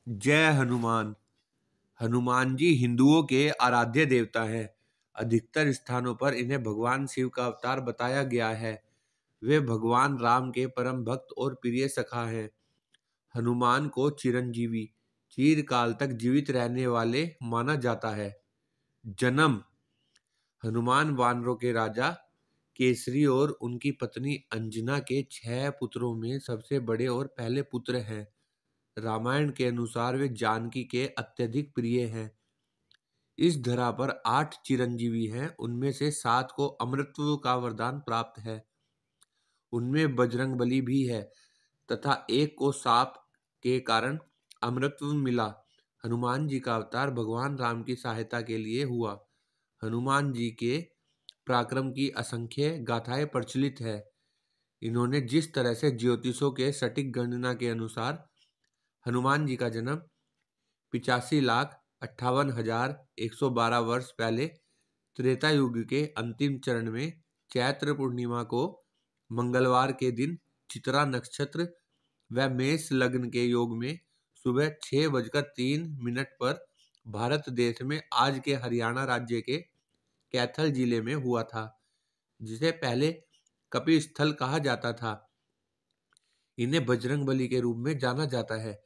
जय हनुमान। हनुमान जी हिंदुओं के आराध्य देवता हैं। अधिकतर स्थानों पर इन्हें भगवान शिव का अवतार बताया गया है। वे भगवान राम के परम भक्त और प्रिय सखा हैं। हनुमान को चिरंजीवी, चिरकाल तक जीवित रहने वाले माना जाता है। जन्म: हनुमान वानरों के राजा केसरी और उनकी पत्नी अंजना के 6 पुत्रों में सबसे बड़े और पहले पुत्र हैं। रामायण के अनुसार वे जानकी के अत्यधिक प्रिय हैं। इस धरा पर 8 चिरंजीवी हैं, उनमें से 7 को अमरत्व का वरदान प्राप्त है। उनमें बजरंगबली भी है तथा एक को साप के कारण अमरत्व मिला। हनुमान जी का अवतार भगवान राम की सहायता के लिए हुआ। हनुमान जी के पराक्रम की असंख्य गाथाएं प्रचलित है। इन्होंने जिस तरह से ज्योतिषों के सटीक गणना के अनुसार हनुमान जी का जन्म 85,58,112 वर्ष पहले त्रेता युग के अंतिम चरण में चैत्र पूर्णिमा को मंगलवार के दिन चित्रा नक्षत्र व मेष लग्न के योग में सुबह 6:03 पर भारत देश में आज के हरियाणा राज्य के कैथल जिले में हुआ था, जिसे पहले कपि स्थल कहा जाता था। इन्हें बजरंगबली के रूप में जाना जाता है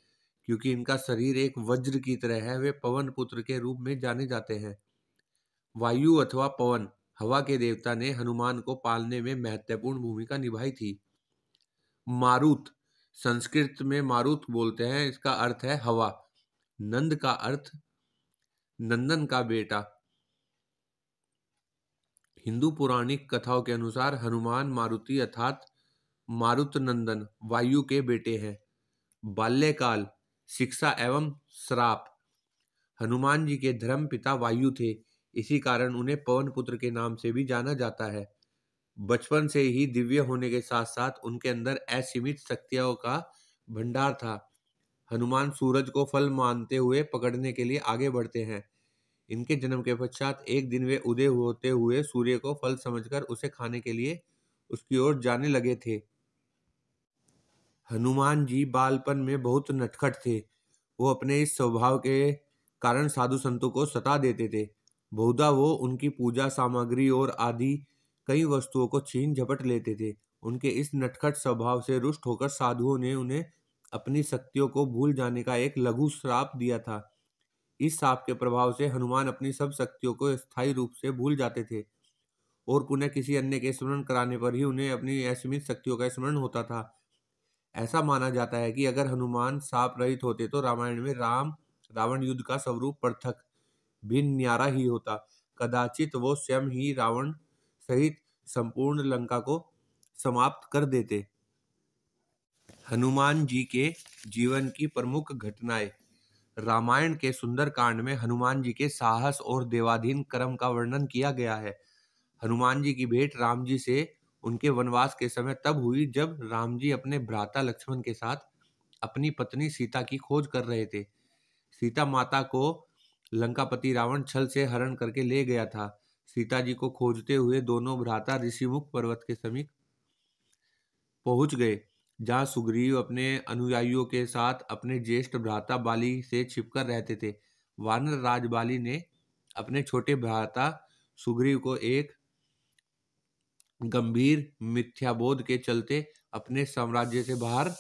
क्योंकि इनका शरीर एक वज्र की तरह है। वे पवन पुत्र के रूप में जाने जाते हैं। वायु अथवा पवन, हवा के देवता ने हनुमान को पालने में महत्वपूर्ण भूमिका निभाई थी। मारुत, संस्कृत में मारुत बोलते हैं, इसका अर्थ है हवा। नंद का अर्थ नंदन का बेटा। हिंदू पौराणिक कथाओं के अनुसार हनुमान मारुति अर्थात मारुत नंदन वायु के बेटे हैं। बाल्यकाल, शिक्षा एवं श्राप। हनुमान जी के धर्म पिता वायु थे, इसी कारण उन्हें पवन पुत्र के नाम से भी जाना जाता है। बचपन से ही दिव्य होने के साथ साथ उनके अंदर असीमित शक्तियों का भंडार था। हनुमान सूरज को फल मानते हुए पकड़ने के लिए आगे बढ़ते हैं। इनके जन्म के पश्चात एक दिन वे उदय होते हुए सूर्य को फल समझकर उसे खाने के लिए उसकी ओर जाने लगे थे। हनुमान जी बालपन में बहुत नटखट थे। वो अपने इस स्वभाव के कारण साधु संतों को सता देते थे। बहुधा वो उनकी पूजा सामग्री और आदि कई वस्तुओं को छीन झपट लेते थे। उनके इस नटखट स्वभाव से रुष्ट होकर साधुओं ने उन्हें अपनी शक्तियों को भूल जाने का एक लघु श्राप दिया था। इस शाप के प्रभाव से हनुमान अपनी सब शक्तियों को स्थायी रूप से भूल जाते थे और पुनः किसी अन्य के स्मरण कराने पर ही उन्हें अपनी असीमित शक्तियों का स्मरण होता था। ऐसा माना जाता है कि अगर हनुमान शाप रहित होते तो रामायण में राम रावण युद्ध का स्वरूप पृथक भिन्न न्यारा ही होता। कदाचित वो स्वयं ही रावण सहित संपूर्ण लंका को समाप्त कर देते। हनुमान जी के जीवन की प्रमुख घटनाएं। रामायण के सुंदर कांड में हनुमान जी के साहस और देवाधीन कर्म का वर्णन किया गया है। हनुमान जी की भेंट राम जी से उनके वनवास के समय तब हुई जब राम जी अपने भ्राता लक्ष्मण के साथ अपनी पत्नी सीता की खोज कर रहे थे। सीता माता को लंकापति रावण छल से हरण करके ले गया था। सीता जी को खोजते हुए दोनों भ्राता ऋषिमुख पर्वत के समीप पहुंच गए, जहां सुग्रीव अपने अनुयायियों के साथ अपने ज्येष्ठ भ्राता बाली से छिपकर रहते थे। वानर राज बाली ने अपने छोटे भ्राता सुग्रीव को एक गंभीर मिथ्याबोध के चलते अपने साम्राज्य से बाहर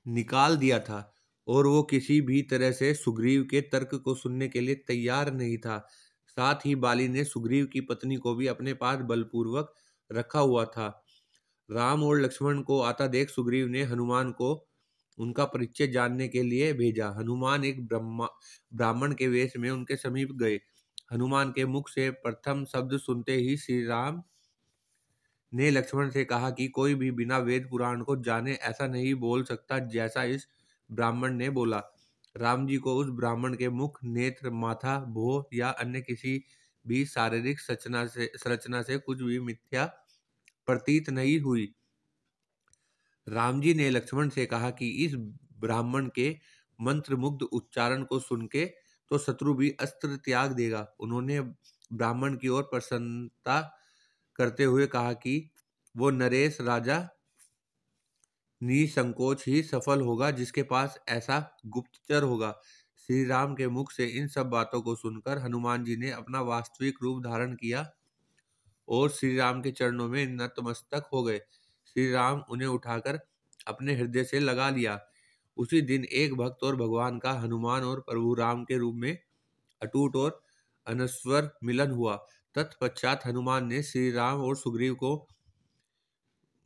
निकाल दिया था और वो किसी भी तरह से सुग्रीव के तर्क को सुनने के लिए तैयार नहीं था। साथ ही बाली ने सुग्रीव की पत्नी को भी अपने पास बलपूर्वक रखा हुआ था। राम और लक्ष्मण को आता देख सुग्रीव ने हनुमान को उनका परिचय जानने के लिए भेजा। हनुमान एक ब्राह्मण के वेश में उनके समीप गए। हनुमान के मुख से प्रथम शब्द सुनते ही श्री राम ने लक्ष्मण से कहा कि कोई भी बिना वेद पुराण को जाने ऐसा नहीं बोल सकता जैसा इस ब्राह्मण ने बोला। राम जी को उस ब्राह्मण के मुख, नेत्र, माथा, भौं या अन्य किसी भी शारीरिक संरचना से कुछ भी मिथ्या प्रतीत नहीं हुई। राम जी ने लक्ष्मण से कहा कि इस ब्राह्मण के मंत्र मुग्ध उच्चारण को सुन के तो शत्रु भी अस्त्र त्याग देगा। उन्होंने ब्राह्मण की ओर प्रसन्नता करते हुए कहा कि वो नरेश राजा निसंकोच ही सफल होगा जिसके पास ऐसा गुप्तचर होगा। श्री राम के मुख से इन सब बातों को सुनकर हनुमान जी ने अपना वास्तविक रूप धारण किया और श्री राम के चरणों में नतमस्तक हो गए। श्री राम उन्हें उठाकर अपने हृदय से लगा लिया। उसी दिन एक भक्त और भगवान का हनुमान और प्रभु राम के रूप में अटूट और अनस्वर मिलन हुआ। तत्पश्चात हनुमान ने श्री राम और सुग्रीव को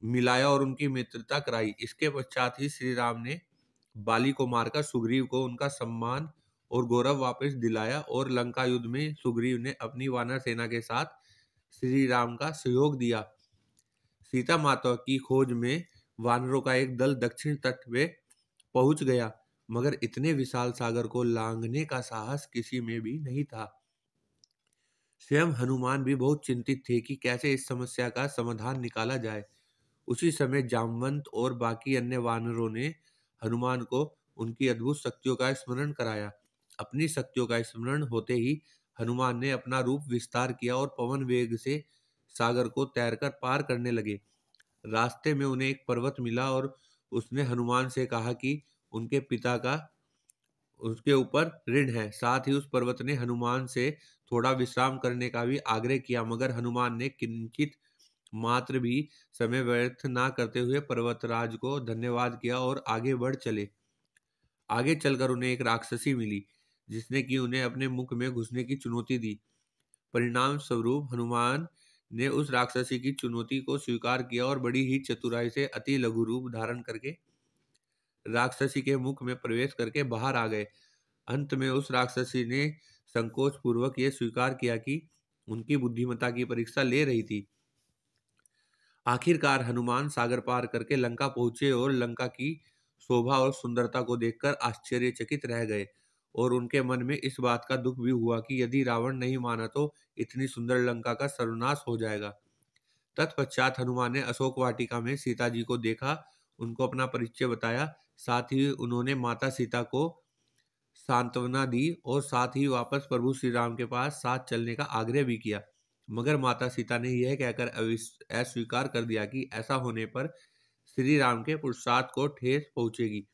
मिलाया और उनकी मित्रता कराई। इसके पश्चात ही श्री राम ने बाली को मारकर सुग्रीव को उनका सम्मान और गौरव वापस दिलाया और लंका युद्ध में सुग्रीव ने अपनी वानर सेना के साथ श्री राम का सहयोग दिया। सीता माता की खोज में वानरों का एक दल दक्षिण तट पे पहुंच गया, मगर इतने विशाल सागर को लांघने का साहस किसी में भी नहीं था। स्वयं हनुमान भी बहुत चिंतित थे कि कैसे इस समस्या का समाधान निकाला जाए। उसी समय जामवंत और बाकी अन्य वानरों ने हनुमान को उनकी अद्भुत शक्तियों का स्मरण कराया। अपनी शक्तियों का स्मरण होते ही हनुमान ने अपना रूप विस्तार किया और पवन वेग से सागर को तैरकर पार करने लगे। रास्ते में उन्हें एक पर्वत मिला और उसने हनुमान से कहा कि उनके पिता का उसके ऊपर ऋण है। साथ ही उस पर्वत ने हनुमान से थोड़ा विश्राम करने का भी आग्रह किया, मगर हनुमान ने किंचित मात्र भी समय व्यर्थ ना करते हुए पर्वतराज को धन्यवाद किया और आगे बढ़ चले। आगे चलकर उन्हें एक राक्षसी मिली जिसने कि उन्हें अपने मुख में घुसने की चुनौती दी। परिणाम स्वरूप हनुमान ने उस राक्षसी की चुनौती को स्वीकार किया और बड़ी ही चतुराई से अति लघु रूप धारण करके राक्षसी के मुख में प्रवेश करके बाहर आ गए। अंत में उस राक्षसी ने संकोच पूर्वक यह स्वीकार किया कि उनकी बुद्धिमत्ता की परीक्षा ले रही थी। आखिरकार हनुमान सागर पार करके लंका पहुंचे और लंका की शोभा और सुंदरता को देखकर आश्चर्यचकित रह गए और उनके मन में इस बात का दुख भी हुआ कि यदि रावण नहीं माना तो इतनी सुंदर लंका का सर्वनाश हो जाएगा। तत्पश्चात हनुमान ने अशोक वाटिका में सीता जी को देखा, उनको अपना परिचय बताया। साथ ही उन्होंने माता सीता को सांत्वना दी और साथ ही वापस प्रभु श्री राम के पास साथ चलने का आग्रह भी किया, मगर माता सीता ने यह कहकर अस्वीकार कर दिया कि ऐसा होने पर श्री राम के पुरुषार्थ को ठेस पहुंचेगी।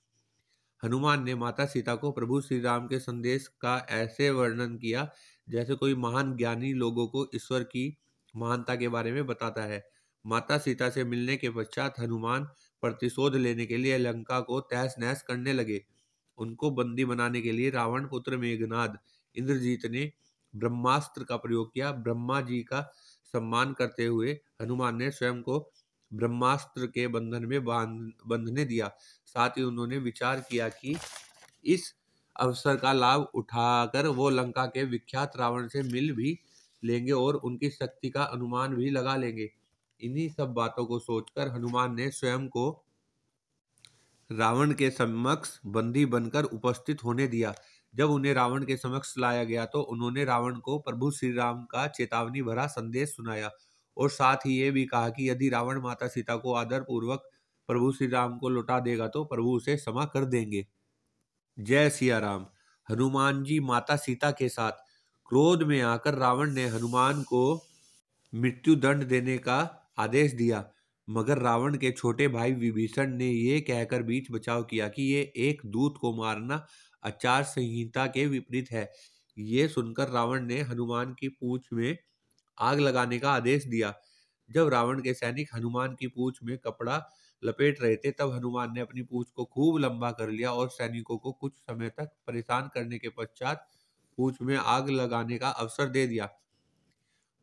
हनुमान ने माता सीता को प्रभु श्री राम के संदेश का ऐसे वर्णन किया जैसे कोई महान ज्ञानी लोगों को ईश्वर की महानता के बारे में बताता है। माता सीता से मिलने के पश्चात हनुमान प्रतिशोध लेने के लिए लंका को तहस नहस करने लगे। उनको बंदी बनाने के लिए रावण पुत्र मेघनाद इंद्रजीत ने ब्रह्मास्त्र का प्रयोग किया। ब्रह्मा जी का सम्मान करते हुए हनुमान ने स्वयं को ब्रह्मास्त्र के बंधन में बंधने दिया। साथ ही उन्होंने विचार किया कि इस अवसर का लाभ उठाकर वो लंका के विख्यात रावण से मिल भी लेंगे और उनकी शक्ति का अनुमान भी लगा लेंगे। इन्हीं सब बातों को सोचकर हनुमान ने स्वयं को रावण के समक्ष बंदी बनकर उपस्थित होने दिया। जब उन्हें रावण के समक्ष लाया गया तो उन्होंने रावण को प्रभु श्री राम का चेतावनी भरा संदेश सुनाया और साथ ही ये भी कहा कि यदि रावण माता सीता को आदर पूर्वक प्रभु श्री राम को लौटा देगा तो प्रभु उसे क्षमा कर देंगे। जय सिया राम। हनुमान जी माता सीता के साथ क्रोध में आकर रावण ने हनुमान को मृत्यु दंड देने का आदेश दिया, मगर रावण के छोटे भाई विभीषण ने ये कहकर बीच बचाव किया कि ये एक दूत को मारना आचार संहिता के विपरीत है। ये सुनकर रावण ने हनुमान की पूंछ में आग लगाने का आदेश दिया। जब रावण के सैनिक हनुमान की पूंछ में कपड़ा लपेट रहे थे तब हनुमान ने अपनी पूंछ को खूब लंबा कर लिया और सैनिकों को कुछ समय तक परेशान करने के पश्चात पूंछ में आग लगाने का अवसर दे दिया।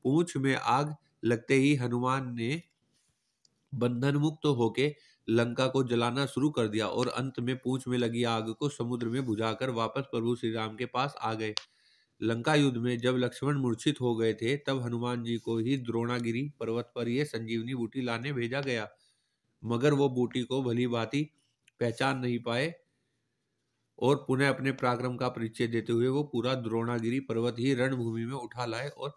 पूंछ में आग लगते ही हनुमान ने बंधन मुक्त होके लंका को जलाना शुरू कर दिया और अंत में पूंछ में लगी आग को समुद्र में बुझाकर वापस प्रभु श्री राम के पास आ गए। लंका युद्ध में जब लक्ष्मण मूर्छित हो गए थे तब हनुमान जी को ही द्रोणागिरी पर्वत पर यह संजीवनी बूटी लाने भेजा गया, मगर वो बूटी को भली भांति पहचान नहीं पाए और पुनः अपने पराक्रम का परिचय देते हुए वो पूरा द्रोणागिरी पर्वत ही रणभूमि में उठा लाए और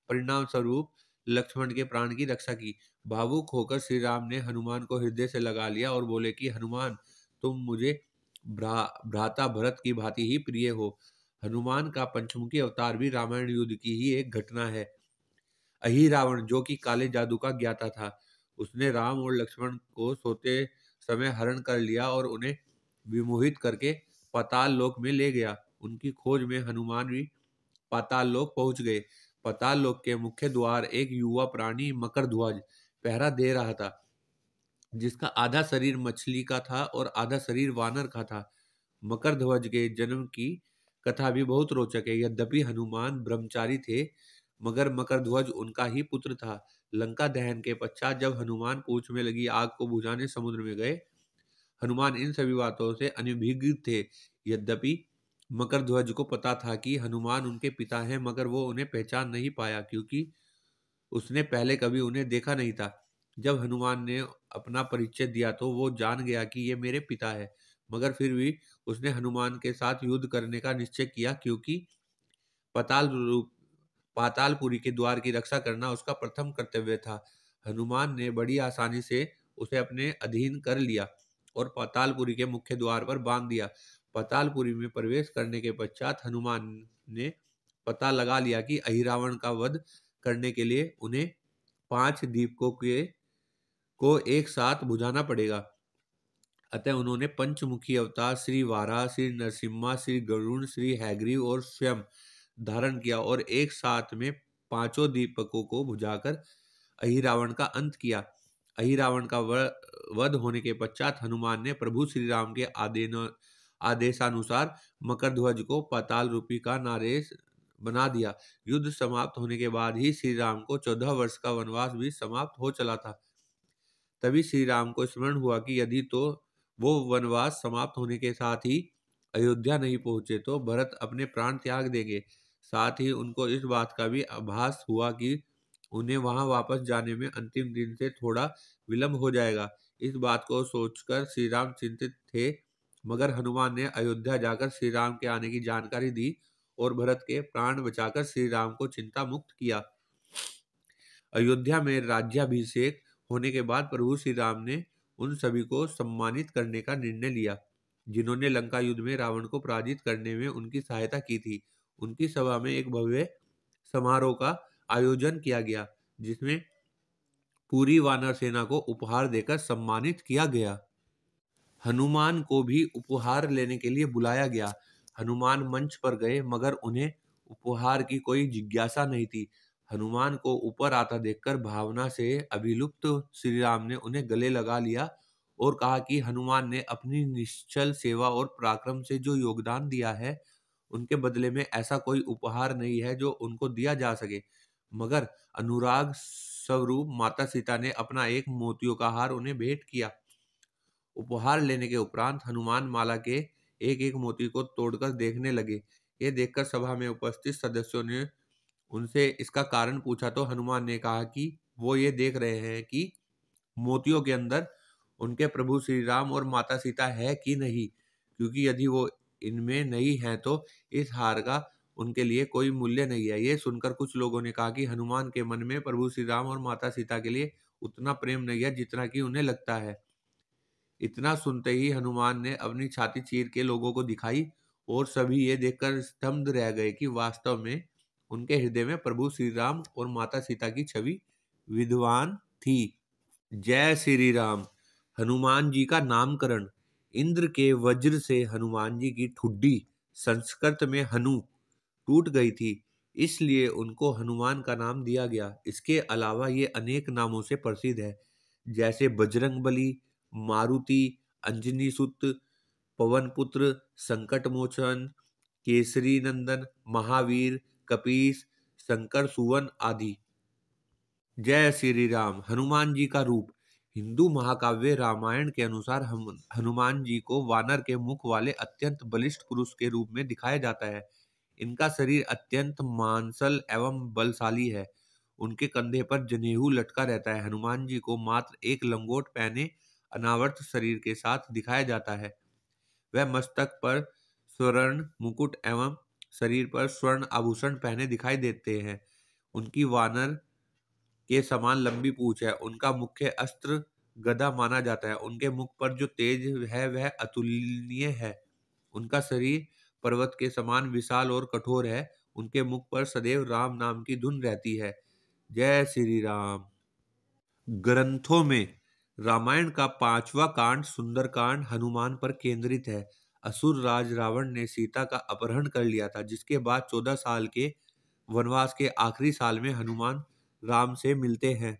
परिणाम स्वरूप लक्ष्मण के प्राण की रक्षा की। भावुक होकर श्री राम ने हनुमान को हृदय से लगा लिया और बोले कि हनुमान, तुम मुझे भ्राता भरत की भांति ही प्रिय हो। हनुमान का पंचमुखी अवतार भी रामायण युद्ध की ही एक घटना है। अही रावण जो कि काले जादू का ज्ञाता था, उसने राम और लक्ष्मण को सोते समय हरण कर लिया और उन्हें विमोहित करके पाताल लोक में ले गया। उनकी खोज में हनुमान भी पाताल लोक पहुंच गए। पाताल लोक के मुख्य द्वार एक युवा प्राणी मकरध्वज पहरा दे रहा था, जिसका आधा शरीर मछली का था और आधा शरीर वानर का था। मकरध्वज के जन्म की कथा भी बहुत रोचक है। यद्यपि हनुमान ब्रह्मचारी थे, मगर मकरध्वज उनका ही पुत्र था। लंका दहन के पश्चात जब हनुमान पूंछ में लगी आग को बुझाने समुद्र में गए, हनुमान इन सभी बातों से अनभिज्ञ थे। यद्यपि मकरध्वज को पता था कि हनुमान उनके पिता हैं, मगर वो उन्हें पहचान नहीं पाया, क्योंकि उसने पहले कभी उन्हें देखा नहीं था। जब हनुमान ने अपना परिचय दिया तो वो जान गया कि ये मेरे पिता है, मगर फिर भी उसने हनुमान के साथ युद्ध करने का निश्चय किया, क्योंकि पाताल रूप पातालपुरी के द्वार की रक्षा करना उसका प्रथम कर्तव्य था। हनुमान ने बड़ी आसानी से उसे अपने अधीन कर लिया और पातालपुरी के मुख्य द्वार पर बांध दिया। पातालपुरी में प्रवेश करने के पश्चात हनुमान ने पता लगा लिया कि अहिरावण का वध करने के लिए उन्हें 5 दीपकों को एक साथ बुझाना पड़ेगा। अतः उन्होंने पंचमुखी अवतार श्री वाराह, श्री नरसिम्हा, श्री गरुड़, श्री हैग्रीव और स्वयं धारण किया और एक साथ में 5 दीपकों को बुझाकर अहिरावण का अंत किया। अहिरावण का वध होने के पश्चात हनुमान ने प्रभु श्री राम के आदेशानुसार मकरध्वज को पाताल रूपी का नारेश बना दिया। युद्ध समाप्त होने के बाद ही श्री राम को 14 वर्ष का वनवास भी समाप्त हो चला था। तभी श्री राम को स्मरण हुआ कि यदि तो वो वनवास समाप्त होने के साथ ही अयोध्या नहीं पहुंचे तो भरत अपने प्राण त्याग देंगे। साथ ही उनको इस बात का भी आभास हुआ कि उन्हें वहां वापस जाने में अंतिम दिन से थोड़ा विलंब हो जाएगा। इस बात को सोचकर श्री राम चिंतित थे, मगर हनुमान ने अयोध्या जाकर श्री राम के आने की जानकारी दी और भरत के प्राण बचाकर श्री राम को चिंता मुक्त किया। अयोध्या में राज्याभिषेक होने के बाद प्रभु श्री राम ने उन सभी को सम्मानित करने का निर्णय लिया, जिन्होंने लंका युद्ध में रावण को पराजित करने में उनकी सहायता की थी। उनकी सभा में एक भव्य समारोह का आयोजन किया गया, जिसमें पूरी वानर सेना को उपहार देकर सम्मानित किया गया। हनुमान को भी उपहार लेने के लिए बुलाया गया। हनुमान मंच पर गए, मगर उन्हें उपहार की कोई जिज्ञासा नहीं थी। हनुमान को ऊपर आता देखकर भावना से अभिलुप्त श्री राम ने उन्हें गले लगा लिया और कहा कि हनुमान ने अपनी निश्चल सेवा और पराक्रम से जो योगदान दिया है, उनके बदले में ऐसा कोई उपहार नहीं है जो उनको दिया जा सके। मगर अनुराग स्वरूप माता सीता ने अपना एक मोतियों का हार उन्हें भेंट किया। उपहार लेने के उपरांत हनुमान माला के एक एक मोती को तोड़कर देखने लगे। ये देखकर सभा में उपस्थित सदस्यों ने उनसे इसका कारण पूछा तो हनुमान ने कहा कि वो ये देख रहे हैं कि मोतियों के अंदर उनके प्रभु श्री राम और माता सीता है कि नहीं, क्योंकि यदि वो इनमें नहीं है तो इस हार का उनके लिए कोई मूल्य नहीं है। ये सुनकर कुछ लोगों ने कहा कि हनुमान के मन में प्रभु श्री राम और माता सीता के लिए उतना प्रेम नहीं है जितना कि उन्हें लगता है। इतना सुनते ही हनुमान ने अपनी छाती चीर के लोगों को दिखाई और सभी ये देखकर स्तब्ध रह गए कि वास्तव में उनके हृदय में प्रभु श्री राम और माता सीता की छवि विद्वान थी। जय श्री राम। हनुमान जी का नामकरण। इंद्र के वज्र से हनुमान जी की ठुड्डी संस्कृत में हनु टूट गई थी, इसलिए उनको हनुमान का नाम दिया गया। इसके अलावा ये अनेक नामों से प्रसिद्ध है, जैसे बजरंगबली, मारुति, अंजनी सुत, पवन पुत्र, संकट मोचन, केसरी नंदन, महावीर, कपीस, शंकर सुवन आदि। जय श्री राम। हनुमान जी का रूप। हिंदू महाकाव्य रामायण के अनुसार हनुमान जी को वानर के मुख वाले अत्यंत बलिष्ठ पुरुष के रूप में दिखाया जाता है। इनका शरीर अत्यंत मांसल एवं बलशाली है। उनके कंधे पर जनेऊ लटका रहता है। हनुमान जी को मात्र एक लंगोट पहने अनावर्त शरीर के साथ दिखाया जाता है। वह मस्तक पर स्वर्ण मुकुट एवं शरीर पर स्वर्ण आभूषण पहने दिखाई देते हैं। उनकी वानर के समान लंबी पूंछ है। उनका मुख्य अस्त्र गदा माना जाता है। उनके मुख पर जो तेज है वह अतुलनीय है। उनका शरीर पर्वत के समान विशाल और कठोर है। उनके मुख पर सदैव राम नाम की धुन रहती है। जय श्री राम। ग्रंथों में रामायण का 5वां कांड सुंदरकांड हनुमान पर केंद्रित है। असुर राज रावण ने सीता का अपहरण कर लिया था, जिसके बाद 14 साल के वनवास के आखिरी साल में हनुमान राम से मिलते हैं।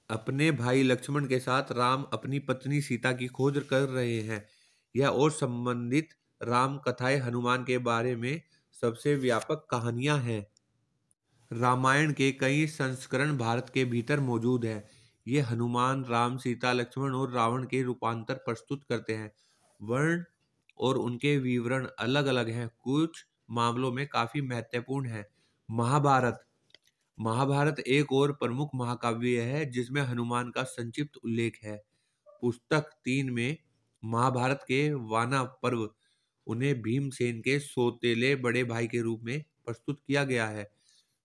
अपने भाई लक्ष्मण के साथ राम अपनी पत्नी सीता की खोज कर रहे हैं। यह और संबंधित राम कथाएं हनुमान के बारे में सबसे व्यापक कहानियां हैं। रामायण के कई संस्करण भारत के भीतर मौजूद हैं। ये हनुमान, राम, सीता, लक्ष्मण और रावण के रूपांतर प्रस्तुत करते हैं। वर्ण और उनके विवरण अलग-अलग हैं, कुछ मामलों में काफी महत्वपूर्ण है। महाभारत महाभारत एक और प्रमुख महाकाव्य है जिसमें हनुमान का संक्षिप्त उल्लेख है। पुस्तक 3 में महाभारत के वाना पर्व उन्हें भीमसेन के सौतेले बड़े भाई के रूप में प्रस्तुत किया गया है,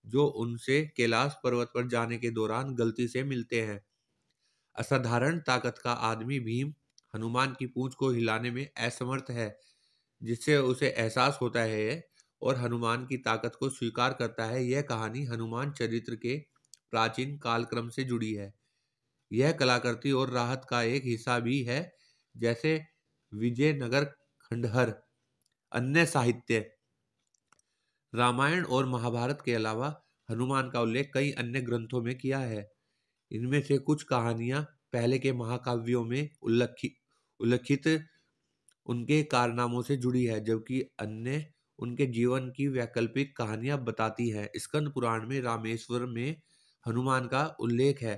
जो उनसे कैलाश पर्वत पर जाने के दौरान गलती से मिलते हैं। असाधारण ताकत का आदमी भीम हनुमान की पूंछ को हिलाने में असमर्थ है, जिससे उसे एहसास होता है और हनुमान की ताकत को स्वीकार करता है। यह कहानी हनुमान चरित्र के प्राचीन कालक्रम से जुड़ी है। यह कलाकृति और राहत का एक हिस्सा भी है, जैसे विजयनगर खंडहर। अन्य साहित्य रामायण और महाभारत के अलावा हनुमान का उल्लेख कई अन्य ग्रंथों में किया है। इनमें से कुछ कहानियां पहले के महाकाव्यों में उल्लिखित उनके कारनामों से जुड़ी है, जबकि अन्य उनके जीवन की वैकल्पिक कहानियां बताती हैं। स्कंद पुराण में रामेश्वर में हनुमान का उल्लेख है।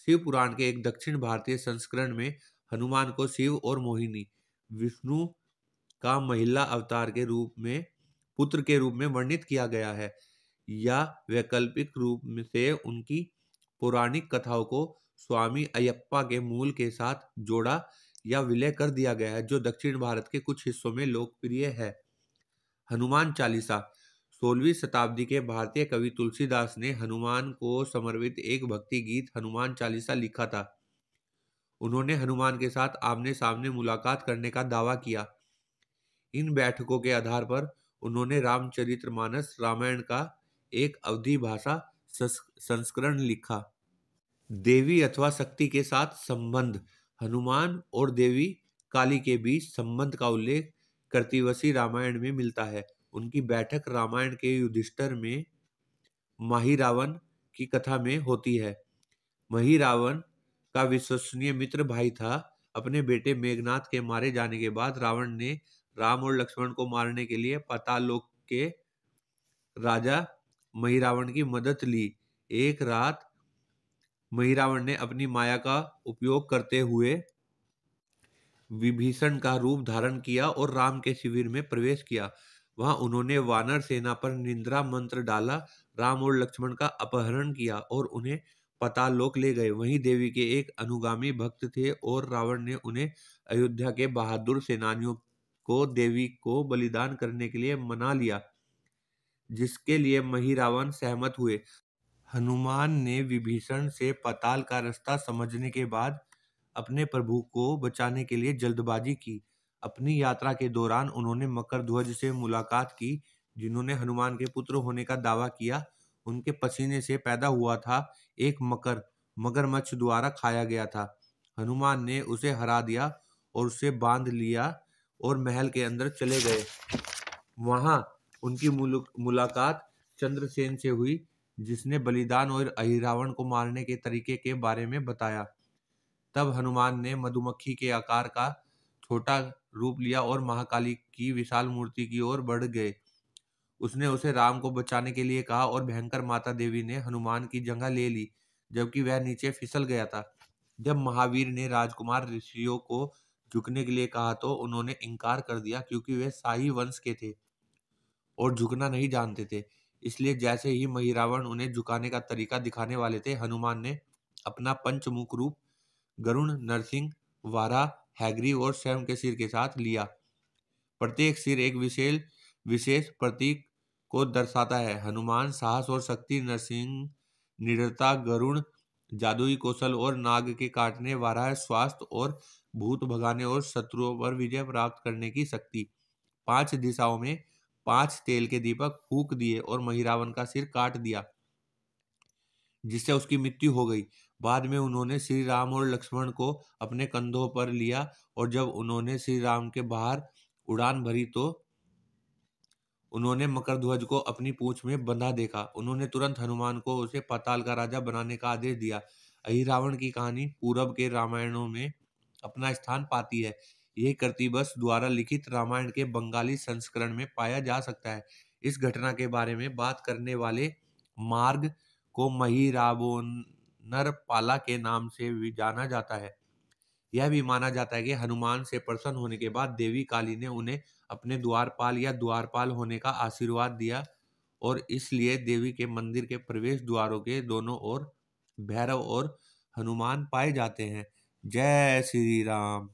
शिव पुराण के एक दक्षिण भारतीय संस्करण में हनुमान को शिव और मोहिनी, विष्णु का महिला अवतार के रूप में पुत्र के रूप में वर्णित किया गया है। या वैकल्पिक रूप से उनकी पौराणिक कथाओं को स्वामी अयप्पा के मूल के साथ जोड़ा या विलय कर दिया गया है, जो दक्षिण भारत के कुछ हिस्सों में लोकप्रिय है। हनुमान चालीसा 16वीं शताब्दी के भारतीय कवि तुलसीदास ने हनुमान को समर्पित एक भक्ति गीत हनुमान चालीसा लिखा था। उन्होंने हनुमान के साथ आमने सामने मुलाकात करने का दावा किया। इन बैठकों के आधार पर उन्होंने रामचरितमानस रामायण का एक अवधी भाषा संस्करण लिखा। देवी अथवा शक्ति के साथ संबंध हनुमान और देवी काली के बीच संबंध का उल्लेख कर्तिवसी रामायण में मिलता है। उनकी बैठक रामायण के युधिष्ठिर में महिरावण की कथा में होती है। महिरावण का विश्वसनीय मित्र भाई था। अपने बेटे मेघनाथ के मारे जाने के बाद रावण ने राम और लक्ष्मण को मारने के लिए पाताल लोक के राजा महिरावण की मदद ली। एक रात महिरावण ने अपनी माया का उपयोग करते हुए विभीषण का रूप धारण किया और राम के शिविर में प्रवेश किया। वहां उन्होंने वानर सेना पर निंद्रा मंत्र डाला, राम और लक्ष्मण का अपहरण किया और उन्हें पाताल लोक ले गए। वहीं देवी के एक अनुगामी भक्त थे और रावण ने उन्हें अयोध्या के बहादुर सेनानियों को देवी को बलिदान करने के लिए मना लिया, जिसके लिए महिरावण सहमत हुए। हनुमान ने विभीषण से पाताल का रास्ता समझने के बाद अपने प्रभु को बचाने के लिए जल्दबाजी की। अपनी यात्रा के दौरान उन्होंने मकरध्वज से मुलाकात की, जिन्होंने हनुमान के पुत्र होने का दावा किया। उनके पसीने से पैदा हुआ था एक मगरमच्छ द्वारा खाया गया था। हनुमान ने उसे हरा दिया और उसे बांध लिया और महल के अंदर चले गए। वहां उनकी मुलाकात चंद्रसेन से हुई, जिसने बलिदान और अहिरावण को मारने के तरीके के बारे में बताया। तब हनुमान ने मधुमक्खी के आकार का छोटा रूप लिया और महाकाली की विशाल मूर्ति की ओर बढ़ गए। उसने उसे राम को बचाने के लिए कहा और भयंकर माता देवी ने हनुमान की जगह ले ली, जबकि वह नीचे फिसल गया था। जब महावीर ने राजकुमार ऋषियों को झुकने के लिए कहा तो उन्होंने इनकार कर दिया, क्योंकि वे शाही वंश के थे और झुकना नहीं जानते थे। इसलिए जैसे ही महिरावण उन्हें झुकाने का तरीका दिखाने वाले थे, हनुमान ने अपना पंचमुख रूप गरुण, नरसिंह, वाराह, हैग्रीव और स्वयं के सिर के साथ लिया। प्रत्येक सिर एक विशेष प्रतीक को दर्शाता है। हनुमान साहस और शक्ति, नरसिंह निडरता, गरुण जादुई कौशल और नाग के काटने, वाराह स्वास्थ्य और भूत भगाने और शत्रुओं पर विजय प्राप्त करने की शक्ति। 5 दिशाओं में 5 तेल के दीपक फूंक दिए और महिरावण का सिर काट दिया, जिससे उसकी मृत्यु हो गई। बाद में उन्होंने श्री राम और लक्ष्मण को अपने कंधों पर लिया और जब उन्होंने श्री राम के बाहर उड़ान भरी तो उन्होंने मकरध्वज को अपनी पूंछ में बंधा देखा। उन्होंने तुरंत हनुमान को उसे पाताल का राजा बनाने का आदेश दिया। अहिरावण की कहानी पूरब के रामायणों में अपना स्थान पाती है। यह कृतिवश द्वारा लिखित रामायण के बंगाली संस्करण में पाया जा सकता है। इस घटना के बारे में बात करने वाले मार्ग को महिरावोनर पाला के नाम से भी जाना जाता है। यह भी माना जाता है कि हनुमान से प्रसन्न होने के बाद देवी काली ने उन्हें अपने द्वारपाल या द्वारपाल होने का आशीर्वाद दिया और इसलिए देवी के मंदिर के प्रवेश द्वारों के दोनों ओर भैरव और हनुमान पाए जाते हैं। जय श्री राम।